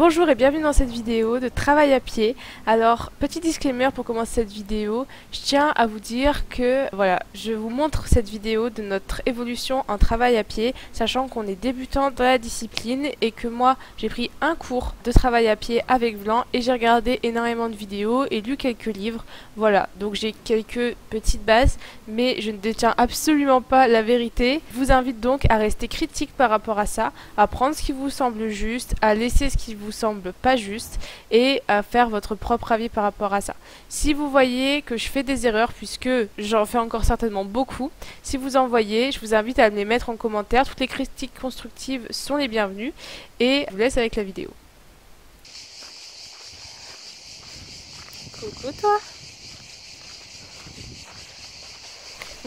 Bonjour et bienvenue dans cette vidéo de travail à pied. Alors, petit disclaimer pour commencer cette vidéo, je tiens à vous dire que voilà, je vous montre cette vidéo de notre évolution en travail à pied, sachant qu'on est débutant dans la discipline et que moi j'ai pris un cours de travail à pied avec Vlan et j'ai regardé énormément de vidéos et lu quelques livres. Voilà, donc j'ai quelques petites bases, mais je ne détiens absolument pas la vérité. Je vous invite donc à rester critique par rapport à ça, à prendre ce qui vous semble juste, à laisser ce qui vous semble pas juste et à faire votre propre avis par rapport à ça. Si vous voyez que je fais des erreurs, puisque j'en fais encore certainement beaucoup, si vous en voyez, je vous invite à me les mettre en commentaire. Toutes les critiques constructives sont les bienvenues et je vous laisse avec la vidéo. Coucou toi.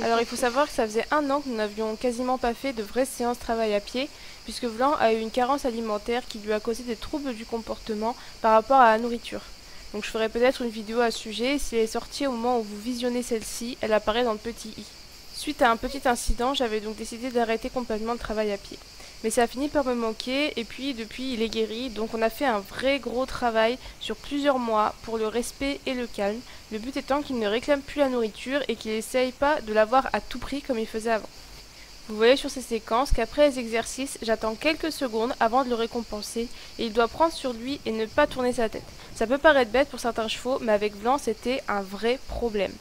Alors il faut savoir que ça faisait un an que nous n'avions quasiment pas fait de vraies séances travail à pied, puisque Vlan a eu une carence alimentaire qui lui a causé des troubles du comportement par rapport à la nourriture. Donc je ferai peut-être une vidéo à ce sujet, si elle est sortie au moment où vous visionnez celle-ci, elle apparaît dans le petit i. Suite à un petit incident, j'avais donc décidé d'arrêter complètement le travail à pied. Mais ça a fini par me manquer et puis depuis il est guéri, donc on a fait un vrai gros travail sur plusieurs mois pour le respect et le calme, le but étant qu'il ne réclame plus la nourriture et qu'il n'essaye pas de l'avoir à tout prix comme il faisait avant. Vous voyez sur ces séquences qu'après les exercices, j'attends quelques secondes avant de le récompenser et il doit prendre sur lui et ne pas tourner sa tête. Ça peut paraître bête pour certains chevaux, mais avec Vlan c'était un vrai problème.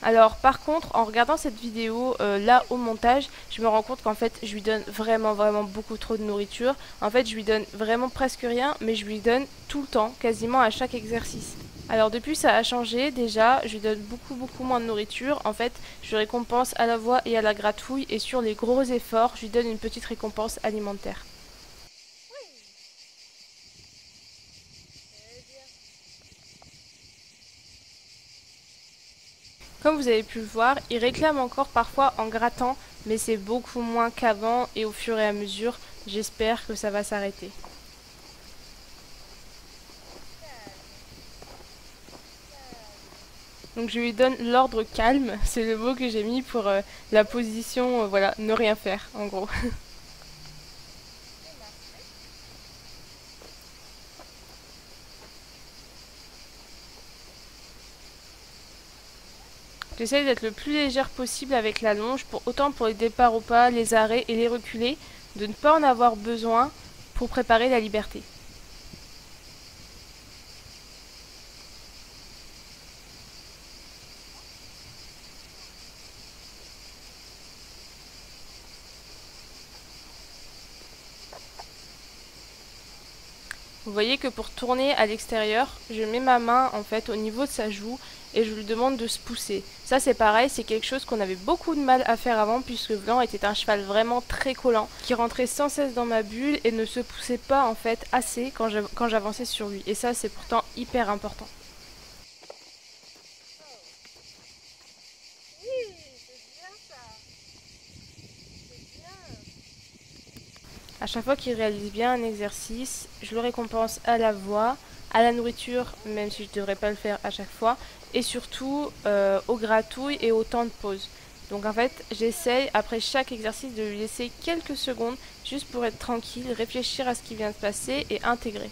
Alors par contre, en regardant cette vidéo là au montage, je me rends compte qu'en fait je lui donne vraiment beaucoup trop de nourriture. En fait je lui donne vraiment presque rien, mais je lui donne tout le temps, quasiment à chaque exercice. Alors depuis ça a changé déjà, je lui donne beaucoup moins de nourriture. En fait je lui récompense à la voix et à la gratouille, et sur les gros efforts je lui donne une petite récompense alimentaire. Comme vous avez pu le voir, il réclame encore parfois en grattant, mais c'est beaucoup moins qu'avant et au fur et à mesure, j'espère que ça va s'arrêter. Donc je lui donne l'ordre calme, c'est le mot que j'ai mis pour la position, voilà, ne rien faire en gros. J'essaye d'être le plus légère possible avec la longe, autant pour les départs au pas, les arrêts et les reculés, de ne pas en avoir besoin pour préparer la liberté. Vous voyez que pour tourner à l'extérieur, je mets ma main en fait au niveau de sa joue et je lui demande de se pousser. Ça c'est pareil, c'est quelque chose qu'on avait beaucoup de mal à faire avant, puisque Vlan était un cheval vraiment très collant, qui rentrait sans cesse dans ma bulle et ne se poussait pas en fait assez quand j'avançais sur lui. Et ça c'est pourtant hyper important. À chaque fois qu'il réalise bien un exercice, je le récompense à la voix, à la nourriture, même si je ne devrais pas le faire à chaque fois, et surtout aux gratouilles et au temps de pause. Donc en fait, j'essaye après chaque exercice de lui laisser quelques secondes juste pour être tranquille, réfléchir à ce qui vient de se passer et intégrer.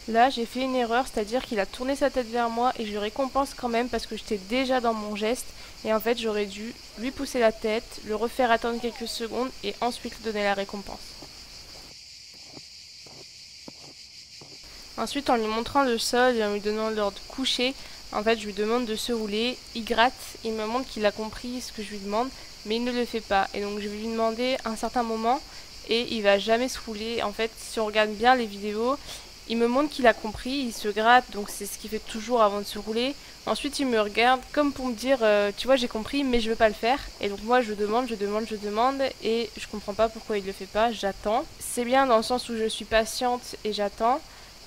Là, j'ai fait une erreur, c'est-à-dire qu'il a tourné sa tête vers moi et je le récompense quand même parce que j'étais déjà dans mon geste. Et en fait, j'aurais dû lui pousser la tête, le refaire attendre quelques secondes et ensuite lui donner la récompense. Ensuite, en lui montrant le sol et en lui donnant l'ordre de coucher, en fait, je lui demande de se rouler. Il gratte, il me montre qu'il a compris ce que je lui demande, mais il ne le fait pas. Et donc, je vais lui demander un certain moment et il va jamais se rouler. En fait, si on regarde bien les vidéos, il me montre qu'il a compris, il se gratte, donc c'est ce qu'il fait toujours avant de se rouler. Ensuite, il me regarde comme pour me dire, tu vois, j'ai compris, mais je veux pas le faire. Et donc moi, je demande, et je comprends pas pourquoi il le fait pas. J'attends. C'est bien dans le sens où je suis patiente et j'attends.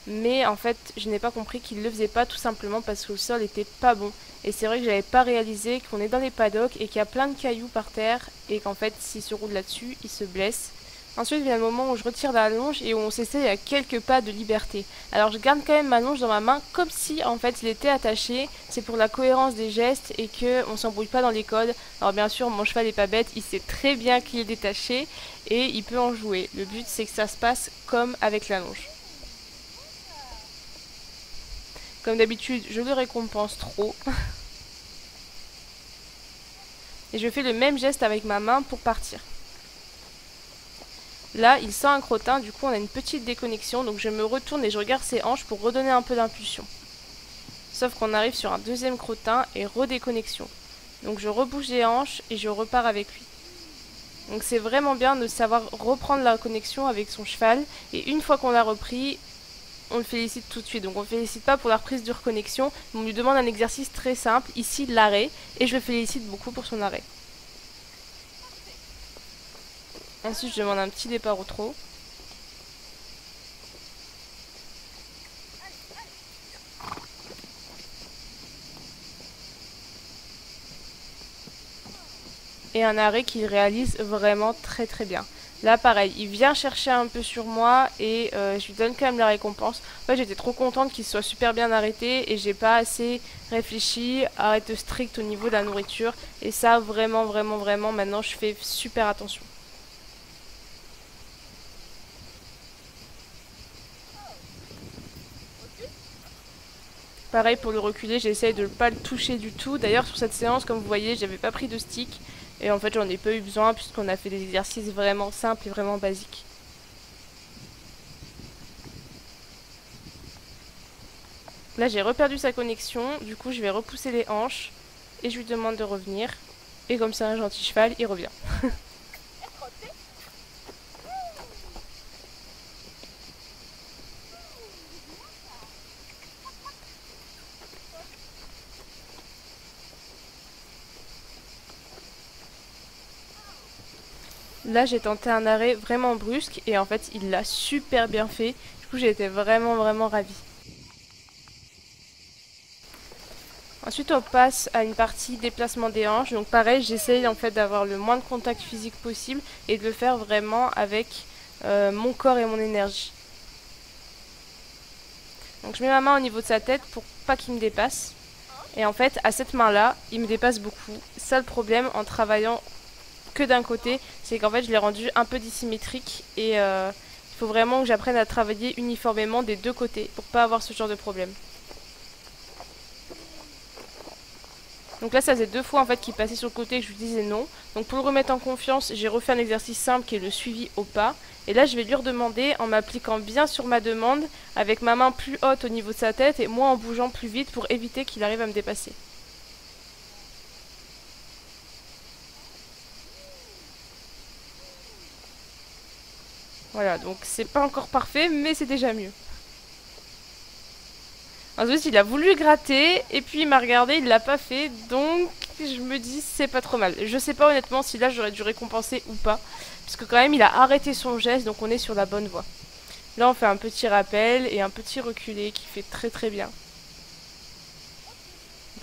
mais en fait je n'ai pas compris qu'il le faisait pas tout simplement parce que le sol était pas bon. Et c'est vrai que j'avais pas réalisé qu'on est dans les paddocks et qu'il y a plein de cailloux par terre et qu'en fait s'il se roule là-dessus, il se blesse. Ensuite vient le moment où je retire la longe et où on s'essaye à quelques pas de liberté. Alors je garde quand même ma longe dans ma main comme si en fait il était attaché. C'est pour la cohérence des gestes et qu'on s'embrouille pas dans les codes. Alors bien sûr mon cheval est pas bête, il sait très bien qu'il est détaché et il peut en jouer. Le but c'est que ça se passe comme avec la longe. Comme d'habitude je le récompense trop. Et je fais le même geste avec ma main pour partir. Là, il sent un crottin, du coup on a une petite déconnexion, donc je me retourne et je regarde ses hanches pour redonner un peu d'impulsion. Sauf qu'on arrive sur un deuxième crottin et redéconnexion. Donc je rebouge les hanches et je repars avec lui. Donc c'est vraiment bien de savoir reprendre la connexion avec son cheval, et une fois qu'on l'a repris, on le félicite tout de suite. Donc on ne le félicite pas pour la reprise de reconnexion, mais on lui demande un exercice très simple, ici l'arrêt, et je le félicite beaucoup pour son arrêt. Ensuite, je demande un petit départ au trot. Et un arrêt qu'il réalise vraiment très très bien. Là, pareil, il vient chercher un peu sur moi et je lui donne quand même la récompense. En fait, j'étais trop contente qu'il soit super bien arrêté et j'ai pas assez réfléchi à être strict au niveau de la nourriture. Et ça, vraiment, maintenant, je fais super attention. Pareil pour le reculer, j'essaye de ne pas le toucher du tout. D'ailleurs sur cette séance, comme vous voyez, j'avais pas pris de stick. Et en fait j'en ai pas eu besoin puisqu'on a fait des exercices vraiment simples et vraiment basiques. Là j'ai reperdu sa connexion, du coup je vais repousser les hanches. Et je lui demande de revenir. Et comme ça un gentil cheval, il revient. Là j'ai tenté un arrêt vraiment brusque et en fait il l'a super bien fait. Du coup j'ai été vraiment ravie. Ensuite on passe à une partie déplacement des hanches. Donc pareil j'essaye en fait d'avoir le moins de contact physique possible et de le faire vraiment avec mon corps et mon énergie. Donc je mets ma main au niveau de sa tête pour pas qu'il me dépasse. Et en fait à cette main là il me dépasse beaucoup. Ça le problème en travaillant que d'un côté, c'est qu'en fait je l'ai rendu un peu dissymétrique et il faut vraiment que j'apprenne à travailler uniformément des deux côtés pour pas avoir ce genre de problème. Donc là ça faisait 2 fois en fait qu'il passait sur le côté et que je lui disais non. Donc pour le remettre en confiance, j'ai refait un exercice simple qui est le suivi au pas. Et là je vais lui redemander en m'appliquant bien sur ma demande, avec ma main plus haute au niveau de sa tête et moi en bougeant plus vite pour éviter qu'il arrive à me dépasser. Voilà, donc c'est pas encore parfait, mais c'est déjà mieux. Ensuite, il a voulu gratter, et puis il m'a regardé, il l'a pas fait, donc je me dis c'est pas trop mal. Je sais pas honnêtement si là j'aurais dû récompenser ou pas, puisque quand même il a arrêté son geste, donc on est sur la bonne voie. Là on fait un petit rappel et un petit reculé qui fait très bien.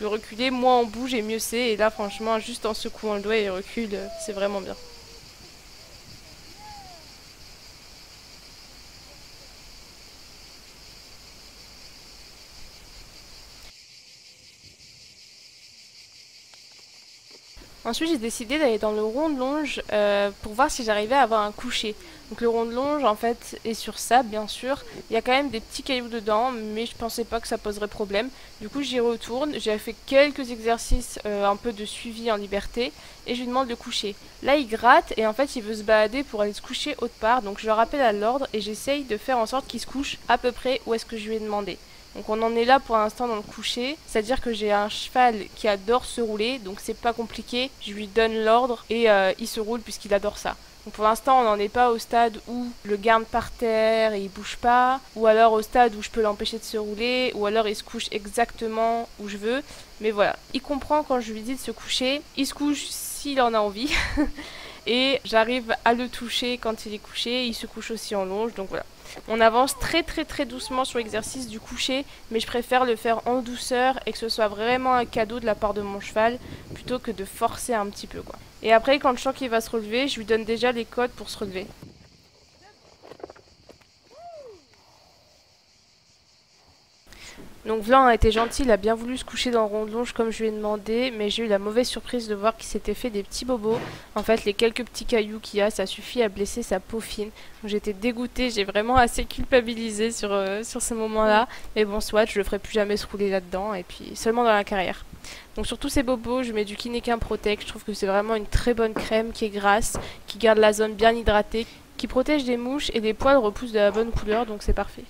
Le reculé, moins on bouge et mieux c'est, et là franchement juste en secouant le doigt et il recule, c'est vraiment bien. Ensuite, j'ai décidé d'aller dans le rond de longe pour voir si j'arrivais à avoir un coucher. Donc le rond de longe, en fait, est sur sable, bien sûr. Il y a quand même des petits cailloux dedans, mais je pensais pas que ça poserait problème. Du coup, j'y retourne. J'ai fait quelques exercices un peu de suivi en liberté et je lui demande de coucher. Là, il gratte et en fait, il veut se balader pour aller se coucher autre part. Donc je le rappelle à l'ordre et j'essaye de faire en sorte qu'il se couche à peu près où est-ce que je lui ai demandé. Donc on en est là pour l'instant dans le coucher, c'est-à-dire que j'ai un cheval qui adore se rouler, donc c'est pas compliqué, je lui donne l'ordre et il se roule puisqu'il adore ça. Donc pour l'instant on n'en est pas au stade où le garde par terre et il bouge pas, ou alors au stade où je peux l'empêcher de se rouler, ou alors il se couche exactement où je veux, mais voilà, il comprend quand je lui dis de se coucher, il se couche s'il en a envie, et j'arrive à le toucher quand il est couché, il se couche aussi en longe, donc voilà. On avance très doucement sur l'exercice du coucher, mais je préfère le faire en douceur et que ce soit vraiment un cadeau de la part de mon cheval, plutôt que de forcer un petit peu quoi. Et après quand je sens qu'il va se relever, je lui donne déjà les codes pour se relever. Donc Vlan a été gentil, il a bien voulu se coucher dans le rond de longe comme je lui ai demandé, mais j'ai eu la mauvaise surprise de voir qu'il s'était fait des petits bobos. En fait, les quelques petits cailloux qu'il y a, ça suffit à blesser sa peau fine. Donc j'étais dégoûtée, j'ai vraiment assez culpabilisé sur ce moment-là. Mais bon, soit, je le ferai plus jamais se rouler là-dedans, et puis seulement dans la carrière. Donc sur tous ces bobos, je mets du Kinequin Protect. Je trouve que c'est vraiment une très bonne crème qui est grasse, qui garde la zone bien hydratée, qui protège des mouches et les poils repoussent de la bonne couleur, donc c'est parfait.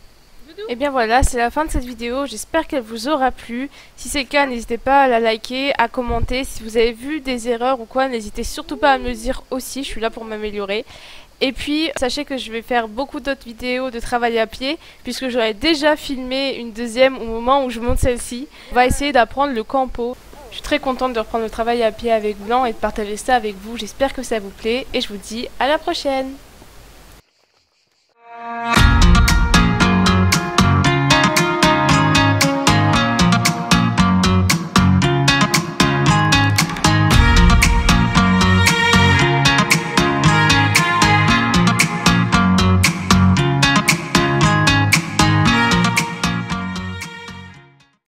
Et bien voilà, c'est la fin de cette vidéo, j'espère qu'elle vous aura plu. Si c'est le cas, n'hésitez pas à la liker, à commenter. Si vous avez vu des erreurs ou quoi, n'hésitez surtout pas à me le dire aussi, je suis là pour m'améliorer. Et puis, sachez que je vais faire beaucoup d'autres vidéos de travail à pied, puisque j'aurais déjà filmé une deuxième au moment où je monte celle-ci. On va essayer d'apprendre le campo. Je suis très contente de reprendre le travail à pied avec Vlan et de partager ça avec vous. J'espère que ça vous plaît et je vous dis à la prochaine!